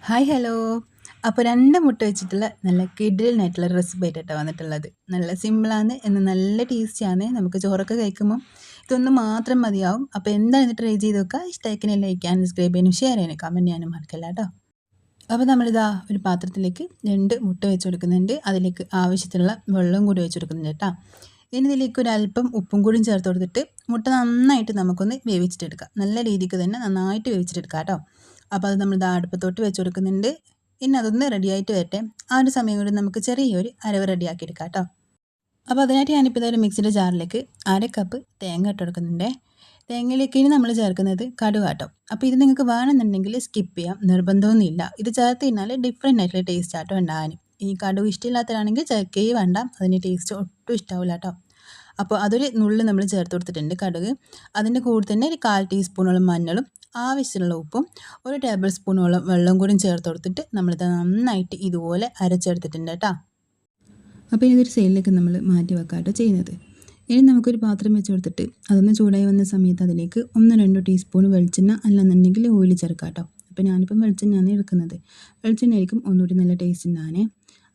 Hi hello. അപ്പോൾ 2 മുട്ട വെച്ചിട്ടുള്ള നല്ല കിടിലനായിട്ടുള്ള റെസിപ്പി ആയിട്ടാണ് വന്നിട്ടുള്ളത്. നല്ല സിമ്പിളാണ്, എന്നാൽ നല്ല ടേസ്റ്റിയാണ്. നമുക്ക് ചോറൊക്കെ കഴിക്കുമ്പോൾ ഇതൊന്ന് മാത്രം മതിയാവും. അപ്പോൾ എന്തായാലും ട്രൈ ചെയ്ത് നോക്കുക. ഇഷ്ടമായിക്കണേ ലൈക്ക് ചെയ്യാനും സബ്സ്ക്രൈബ് ചെയ്യാനും ഷെയർ ചെയ്യാനും കമൻറ്റ് ചെയ്യാനും മറക്കല്ല കേട്ടോ. അപ്പോൾ നമ്മളിതാ ഒരു പാത്രത്തിലേക്ക് 2 മുട്ട വെച്ച് കൊടുക്കുന്നുണ്ട്. അതിലേക്ക് ആവശ്യത്തിനുള്ള വെള്ളം കൂടി വെച്ച് കൊടുക്കുന്നുണ്ട് കേട്ടോ. ഇനി ഇതിലേക്ക് ഒരല്പം ഉപ്പും കൂടിയും ചേർത്ത് കൊടുത്തിട്ട് മുട്ട നന്നായിട്ട് നമുക്കൊന്ന് വേവിച്ചിട്ടെടുക്കാം. നല്ല രീതിക്ക് തന്നെ നന്നായിട്ട് വേവിച്ചിട്ടെടുക്കാം കേട്ടോ. അപ്പോൾ അത് നമ്മളിതാ അടുപ്പത്തോട്ട് വെച്ച് കൊടുക്കുന്നുണ്ട്. ഇനി അതൊന്ന് റെഡിയായിട്ട് വരട്ടെ. ആ ഒരു സമയം കൊണ്ട് നമുക്ക് ചെറിയൊരു അരവ് റെഡിയാക്കി എടുക്കാം കേട്ടോ. അപ്പോൾ അതിനായിട്ട് ഞാനിപ്പോൾ ഇതൊരു മിക്സിയുടെ ജാറിലേക്ക് 1/2 കപ്പ് തേങ്ങ ഇട്ട് കൊടുക്കുന്നുണ്ട്. തേങ്ങയിലേക്ക് ഇനി നമ്മൾ ചേർക്കുന്നത് കടുകാട്ടോ. അപ്പോൾ ഇത് നിങ്ങൾക്ക് വേണമെന്നുണ്ടെങ്കിൽ സ്കിപ്പ് ചെയ്യാം, നിർബന്ധമൊന്നുമില്ല. ഇത് ചേർത്ത് കഴിഞ്ഞാൽ ഡിഫറെൻ്റ് ആയിട്ടുള്ള ടേസ്റ്റ് ആട്ടോ ഉണ്ടാകാൻ. ഈ കടുക് ഇഷ്ടമില്ലാത്തവരാണെങ്കിൽ ചേർക്കുകയും വേണ്ട, അതിൻ്റെ ടേസ്റ്റ് ഒട്ടും ഇഷ്ടാവില്ല കേട്ടോ. അപ്പോൾ അതൊരു നുള്ള് നമ്മൾ ചേർത്ത് കൊടുത്തിട്ടുണ്ട് കടുക്. അതിൻ്റെ കൂടെ തന്നെ ഒരു 1/4 ടീസ്പൂണോളം മഞ്ഞളും ആവശ്യമുള്ള ഉപ്പും 1 ടേബിൾ സ്പൂണോളം വെള്ളം കൂടി ചേർത്ത് കൊടുത്തിട്ട് നമ്മളിത് നന്നായിട്ട് ഇതുപോലെ അരച്ചെടുത്തിട്ടുണ്ട് കേട്ടോ. അപ്പോൾ ഇതൊരു സൈഡിലേക്ക് നമ്മൾ മാറ്റി വെക്കാട്ടോ ചെയ്യുന്നത്. ഇനി നമുക്കൊരു പാത്രം വെച്ച് കൊടുത്തിട്ട് അതൊന്ന് ചൂടായി വന്ന സമയത്ത് അതിലേക്ക് 1-2 ടീസ്പൂൺ വെളിച്ചെണ്ണ അല്ലെന്നുണ്ടെങ്കിൽ ഓയിൽ ചേർക്കാം കേട്ടോ. അപ്പോൾ ഞാനിപ്പം വെളിച്ചെണ്ണയാണ് എടുക്കുന്നത്. വെളിച്ചെണ്ണയായിരിക്കും ഒന്നുകൂടി നല്ല ടേസ്റ്റ് ഉണ്ടാകാനേ.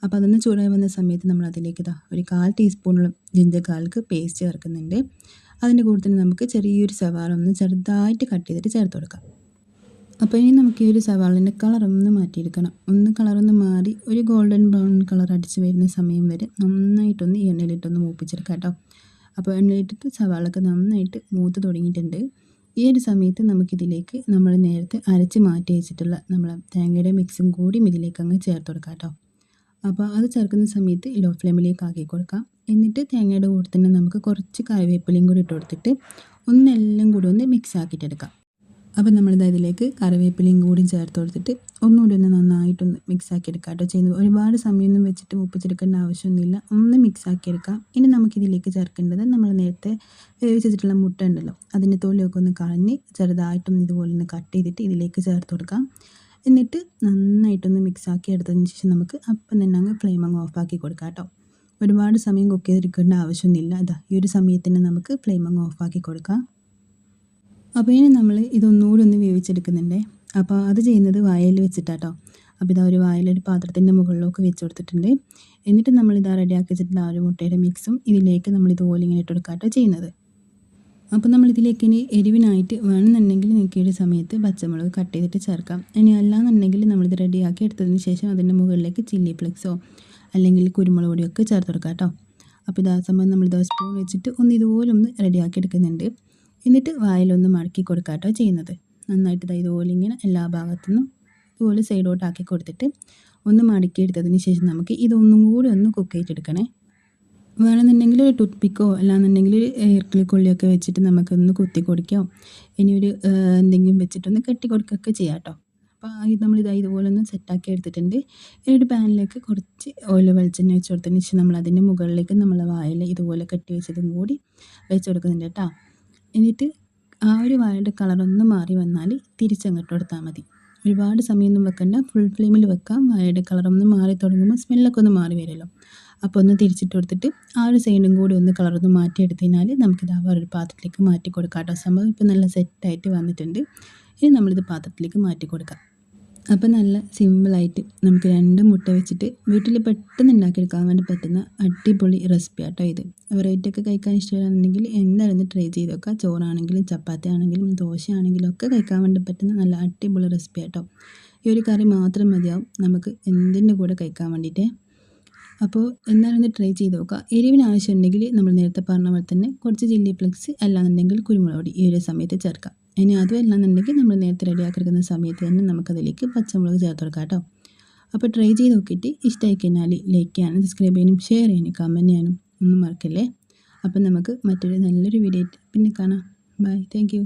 അപ്പോൾ അതൊന്ന് ചൂടായി വന്ന സമയത്ത് നമ്മൾ അതിലേക്ക് ഒരു 1/4 ടീസ്പൂണോളം ജിഞ്ചർ ഗാർലിക് പേസ്റ്റ് ചേർക്കുന്നുണ്ട്. അതിൻ്റെ കൂടെ തന്നെ നമുക്ക് ചെറിയൊരു സവാള ഒന്ന് ചെറുതായിട്ട് കട്ട് ചെയ്തിട്ട് ചേർത്ത് കൊടുക്കാം. അപ്പോൾ ഇനി നമുക്ക് ഈ ഒരു സവാളിൻ്റെ കളറൊന്ന് മാറ്റിയെടുക്കണം. കളറൊന്ന് മാറി ഒരു ഗോൾഡൻ ബ്രൗൺ കളർ അടിച്ച് വരുന്ന സമയം വരെ നന്നായിട്ടൊന്ന് ഈ എണ്ണയിലിട്ടൊന്ന് മൂപ്പിച്ചെടുക്കാം കേട്ടോ. അപ്പോൾ എണ്ണയിലിട്ടിട്ട് സവാളൊക്കെ നന്നായിട്ട് മൂത്ത് തുടങ്ങിയിട്ടുണ്ട്. ഈ ഒരു സമയത്ത് നമുക്കിതിലേക്ക് നമ്മൾ നേരത്തെ അരച്ച് മാറ്റി വെച്ചിട്ടുള്ള നമ്മളെ തേങ്ങയുടെ മിക്സും കൂടി ഇതിലേക്ക് അങ്ങ് ചേർത്ത് കൊടുക്കാം കേട്ടോ. അപ്പോൾ അത് ചേർക്കുന്ന സമയത്ത് ലോ ഫ്ലെയിമിലേക്ക് ആക്കി കൊടുക്കാം. എന്നിട്ട് തേങ്ങയുടെ കൂടെ തന്നെ നമുക്ക് കുറച്ച് കറിവേപ്പിലയും കൂടി ഇട്ട് കൊടുത്തിട്ട് ഒന്നെല്ലാം കൂടി ഒന്ന് മിക്സ് ആക്കിയിട്ടെടുക്കാം. അപ്പോൾ നമ്മളിത് ഇതിലേക്ക് കറിവേപ്പിലയും കൂടി ചേർത്ത് കൊടുത്തിട്ട് ഒന്നുകൂടി ഒന്ന് നന്നായിട്ടൊന്ന് മിക്സ് ആക്കിയെടുക്കാം കേട്ടോ ചെയ്യുന്നത്. ഒരുപാട് സമയമൊന്നും വെച്ചിട്ട് മൂപ്പിച്ചെടുക്കേണ്ട ആവശ്യമൊന്നുമില്ല, ഒന്ന് മിക്സ് ആക്കിയെടുക്കാം. ഇനി നമുക്കിതിലേക്ക് ചേർക്കേണ്ടത് നമ്മൾ നേരത്തെ വേവിച്ചിട്ടുള്ള മുട്ട ഉണ്ടല്ലോ, അതിൻ്റെ തൊലിയൊക്കെ ഒന്ന് കളഞ്ഞ് ചെറുതായിട്ടൊന്ന് ഇതുപോലെ ഒന്ന് കട്ട് ചെയ്തിട്ട് ഇതിലേക്ക് ചേർത്ത് കൊടുക്കാം. എന്നിട്ട് നന്നായിട്ടൊന്ന് മിക്സ് ആക്കി എടുത്തതിന് ശേഷം നമുക്ക് അപ്പം തന്നെ അങ്ങ് ഫ്ലെയിം അങ്ങ് ഓഫാക്കി കൊടുക്കാം കേട്ടോ. ഒരുപാട് സമയം കുക്ക് ചെയ്തെടുക്കേണ്ട ആവശ്യമൊന്നുമില്ല. ഈ ഒരു സമയത്തിന് നമുക്ക് ഫ്ലെയിം അങ്ങ് ഓഫാക്കി കൊടുക്കാം. അപ്പോൾ ഇനി നമ്മൾ ഇതൊന്നുകൂടി ഒന്ന് വേവിച്ചെടുക്കുന്നുണ്ട്. അപ്പോൾ അത് ചെയ്യുന്നത് വായയിൽ വെച്ചിട്ടാട്ടോ. അപ്പോൾ ഇതാ ഒരു വായലൊരു പാത്രത്തിൻ്റെ മുകളിലൊക്കെ വെച്ച് കൊടുത്തിട്ടുണ്ട്. എന്നിട്ട് നമ്മളിതാ റെഡിയാക്കി വെച്ചിട്ടുള്ള ആ ഒരു മുട്ടയുടെ മിക്സും ഇതിലേക്ക് നമ്മൾ ഇതുപോലെ ഇങ്ങനെ ഇട്ട് കൊടുക്കാട്ടോ ചെയ്യുന്നത്. അപ്പോൾ നമ്മളിതിലേക്ക് ഇനി എരിവിനായിട്ട് വേണമെന്നുണ്ടെങ്കിൽ നിങ്ങൾക്ക് ഈ ഒരു സമയത്ത് പച്ചമുളക് കട്ട് ചെയ്തിട്ട് ചേർക്കാം. ഇനി അല്ലാന്നുണ്ടെങ്കിൽ നമ്മളിത് റെഡിയാക്കി എടുത്തതിന് ശേഷം അതിൻ്റെ മുകളിലേക്ക് ചില്ലി ഫ്ലെക്സോ അല്ലെങ്കിൽ കുരുമുളക് പൊടിയൊക്കെ ചേർത്ത് കൊടുക്കാം കേട്ടോ. അപ്പോൾ ഇതാ സമയം നമ്മളിത് സ്പൂൺ വെച്ചിട്ട് ഒന്ന് ഇതുപോലെ ഒന്ന് റെഡിയാക്കി എടുക്കുന്നുണ്ട്. എന്നിട്ട് വായിലൊന്ന് മടക്കി കൊടുക്കാം കേട്ടോ ചെയ്യുന്നത്. നന്നായിട്ട് ഇതുപോലെ ഇങ്ങനെ എല്ലാ ഭാഗത്തുനിന്നും ഇതുപോലെ സൈഡോട്ടാക്കി കൊടുത്തിട്ട് ഒന്ന് മടക്കി എടുത്തതിന് ശേഷം നമുക്ക് ഇതൊന്നും കൂടി ഒന്ന് കുക്ക് ചെയ്തെടുക്കണേ. വേണമെന്നുണ്ടെങ്കിൽ ഒരു ടൂത്ത് പിക്കോ അല്ലാന്നുണ്ടെങ്കിൽ ഒരു ഈർക്കിളി കൊള്ളിയൊക്കെ വെച്ചിട്ട് നമുക്കൊന്ന് കുത്തി കൊടുക്കുകയോ ഇനി ഒരു എന്തെങ്കിലും വെച്ചിട്ടൊന്ന് കെട്ടി കൊടുക്കുകയൊക്കെ ചെയ്യാം കേട്ടോ. അപ്പോൾ നമ്മളിത് ഇതുപോലെ ഒന്ന് സെറ്റാക്കി എടുത്തിട്ടുണ്ട്. ഇനി ഒരു പാനിലേക്ക് കുറച്ച് ഓയിൽ വെളിച്ചെണ്ണ വെച്ച് കൊടുത്തതിന് ശേഷം നമ്മൾ അതിൻ്റെ മുകളിലേക്ക് നമ്മൾ വായിൽ ഇതുപോലെ കെട്ടി വെച്ചതും കൂടി വെച്ച് കൊടുക്കുന്നുണ്ട് കേട്ടോ. എന്നിട്ട് ആ ഒരു വാഴയുടെ കളറൊന്ന് മാറി വന്നാൽ തിരിച്ചങ്ങോട്ട് കൊടുത്താൽ മതി. ഒരുപാട് സമയമൊന്നും വെക്കണ്ട, ഫുൾ ഫ്ലെയിമിൽ വെക്കാം. വാഴയുടെ കളറൊന്ന് മാറി തുടങ്ങുമ്പോൾ സ്മെല്ലൊക്കെ ഒന്ന് മാറി വരുമല്ലോ. അപ്പോൾ ഒന്ന് തിരിച്ചിട്ട് കൊടുത്തിട്ട് ആ ഒരു സൈഡും കൂടി ഒന്ന് കളറൊന്ന് മാറ്റിയെടുത്ത് കഴിഞ്ഞാൽ നമുക്കിത് ആ ഒരു പാത്രത്തിലേക്ക് മാറ്റി കൊടുക്കാം കേട്ടോ. സംഭവം ഇപ്പോൾ നല്ല സെറ്റായിട്ട് വന്നിട്ടുണ്ട്. ഇനി നമ്മളിത് പാത്രത്തിലേക്ക് മാറ്റി കൊടുക്കാം. അപ്പോൾ നല്ല സിമ്പിളായിട്ട് നമുക്ക് 2 മുട്ട വെച്ചിട്ട് വീട്ടിൽ പെട്ടെന്ന് ഉണ്ടാക്കിയെടുക്കാൻ വേണ്ടി പറ്റുന്ന അടിപൊളി റെസിപ്പി ആട്ടോ ഇത്. വെറൈറ്റിയൊക്കെ കഴിക്കാൻ ഇഷ്ടമാണെന്നുണ്ടെങ്കിൽ എന്തായാലും ട്രൈ ചെയ്ത് നോക്കുക. ചോറാണെങ്കിലും ചപ്പാത്തി ആണെങ്കിലും ദോശയാണെങ്കിലും ഒക്കെ കഴിക്കാൻ വേണ്ടി പറ്റുന്ന നല്ല അടിപൊളി റെസിപ്പി ആട്ടോ. ഈ ഒരു കറി മാത്രം മതിയാവും നമുക്ക് എന്തിൻ്റെ കൂടെ കഴിക്കാൻ വേണ്ടിയിട്ട്. അപ്പോൾ എന്തായാലും ട്രൈ ചെയ്ത് നോക്കുക. എരിവിന് ആവശ്യമുണ്ടെങ്കിൽ നമ്മൾ നേരത്തെ പറഞ്ഞ പോലെ തന്നെ കുറച്ച് ചില്ലി ഫ്ലെക്സ് അല്ലാന്നുണ്ടെങ്കിൽ കുരുമുളക് പൊടി ഈ ഒരു സമയത്ത് ചേർക്കാം. ഇനി അതും അല്ലാന്നുണ്ടെങ്കിൽ നമ്മൾ നേരത്തെ റെഡിയാക്കിയെടുക്കുന്ന സമയത്ത് തന്നെ നമുക്കതിലേക്ക് പച്ചമുളക് ചേർത്ത് കൊടുക്കാം കേട്ടോ. അപ്പോൾ ട്രൈ ചെയ്ത് നോക്കിയിട്ട് ഇഷ്ടമായി കഴിഞ്ഞാൽ ലൈക്ക് ചെയ്യാനും സബ്സ്ക്രൈബ് ചെയ്യാനും ഷെയർ ചെയ്യാനും കമൻറ്റ് ചെയ്യാനും ഒന്നും മറക്കല്ലേ. അപ്പം നമുക്ക് മറ്റൊരു നല്ലൊരു വീഡിയോ ആയിട്ട് പിന്നെ കാണാം. Bye, thank U.